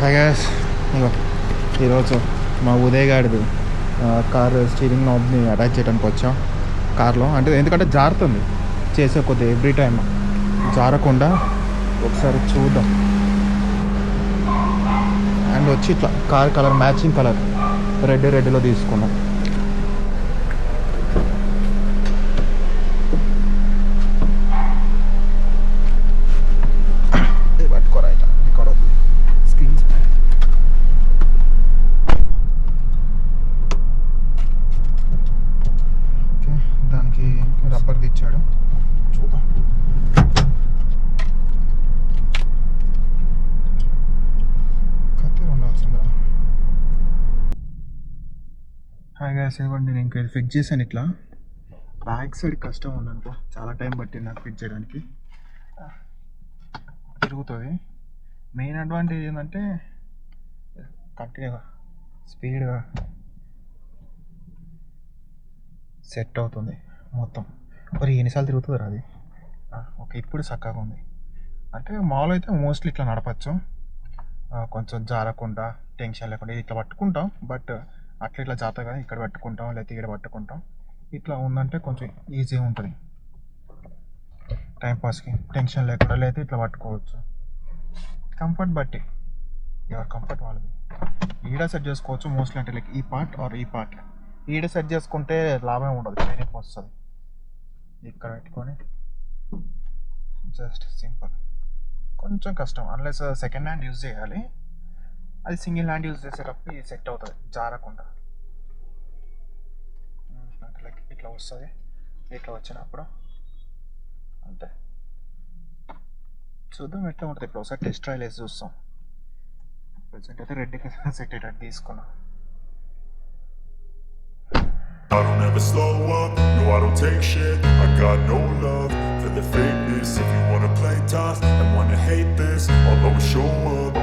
Hi gas, ఇగో ఈరోజు మా ఉదయ్ గాడిది కార్ స్టీరింగ్ నాబ్ని అటాచ్ చేయడానికి వచ్చాం కార్లో. అంటే ఎందుకంటే జారుతుంది చేసే కొద్ది ఎవ్రీ టైం జారకుండా ఒకసారి చూద్దాం. అండ్ వచ్చి ఇట్లా కార్ కలర్ మ్యాచింగ్ కలర్ రెడ్లో తీసుకున్నాం. పట్టుకోరా ఇట్లా ఇక్కడ స్క్రీన్స్ ఓకే, దానికి రబ్బర్ తెచ్చాడు. చూద్దాం. కత్తి ఉండాల్సిందా? హాయ్ గ్యాస్, ఇవ్వండి. నేను ఇంకా ఫిక్స్ చేశాను. ఇట్లా బ్యాక్ సైడ్ కష్టం ఉందనుకో, చాలా టైం పట్టింది నాకు ఫిక్స్ చేయడానికి. తిరుగుతుంది. మెయిన్ అడ్వాంటేజ్ ఏంటంటే కంటిన్యూగా స్పీడ్గా సెట్ అవుతుంది మొత్తం. మరి ఎన్నిసార్లు తిరుగుతుంది అది. ఓకే, ఇప్పుడు చక్కగా ఉంది. అంటే మామూలు అయితే మోస్ట్లీ ఇట్లా నడపచ్చు, కొంచెం జారకుండా టెన్షన్ లేకుండా. ఇట్లా పట్టుకుంటాం, బట్ అట్లా ఇట్లా జాగ్రత్త కదా, ఇక్కడ పట్టుకుంటాం లేకపోతే ఇక్కడ పట్టుకుంటాం. ఇట్లా ఉందంటే కొంచెం ఈజీగా ఉంటుంది టైంపాస్కి, టెన్షన్ లేకుండా. లేకపోతే ఇట్లా పట్టుకోవచ్చు. కంఫర్ట్ బట్టి ఎవరి కంఫర్ట్ వాళ్ళది. ఈడ సెట్ చేసుకోవచ్చు మోస్ట్లీ. అంటే లైక్ ఈ పార్ట్ ఆర్ ఈ పార్ట్ ఈడ సెట్ చేసుకుంటే లాభం ఉండదు, ట్రైనింగ్ వస్తుంది. ఇక్కడ పెట్టుకొని జస్ట్ సింపుల్. కొంచెం కష్టం అన్లెస్ సెకండ్ హ్యాండ్ యూజ్ చేయాలి. అది సింగిల్ హ్యాండ్ యూజ్ చేసేటప్పుడు ఇది సెట్ అవుతుంది జారకుండా. లైక్ ఇట్లా వస్తుంది. ఇట్లా వచ్చినప్పుడు అంతే. చూద్దాం ఎట్లా ఉంటుంది. ఇప్పుడు ఒకసారి టెస్ట్ ట్రైల్ వేసి చూస్తాం. ప్రజెంట్ అయితే రెడ్కి సెట్ అయ్యేటట్టు తీసుకున్నాం. I don't ever slow up, no I don't take shit. I got no love for the fakeness. If you wanna play tough and wanna hate this, I'll always show up.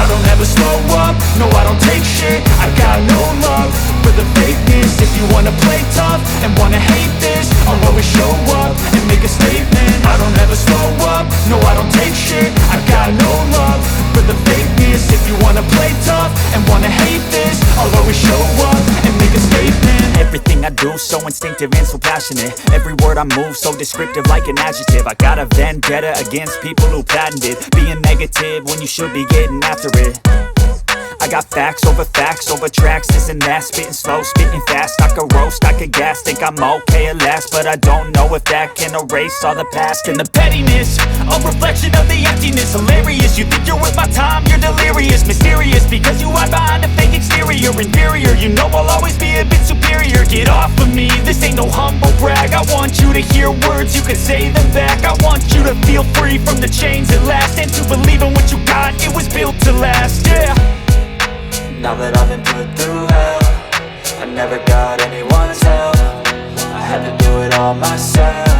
I don't ever slow up, no I don't take shit. I got no love for the fakeness. If you wanna play tough and wanna hate this, I'll always show up and make a statement. I don't ever slow up, no I don't take shit. I got no love for the fakeness. If you wanna play tough and wanna hate this, I'll always show up and make a statement. Everything I do so instinctive and so passionate. Every word I move so descriptive like an adjective. I got a vendetta against people who patented being negative when you should be getting after it. I got facts over tracks, this and that. Spitting slow, spitting fast. I could roast, I could gas. Think I'm okay at last, but I don't know if that can erase all the past. And the pettiness, a reflection of the emptiness. Hilarious, you think you're worth my time, you're delirious. Mysterious, because you hide behind a fake exterior. Inferior, you know I'll always be a bit superior. Get off of me, this ain't no humble brag. I want you to hear words, you can say them back. I want you to feel free from the chains at last, and to believe in what you got, it was built to last, yeah. Now that I've been put through hell, I never got anyone's help. I had to do it all myself.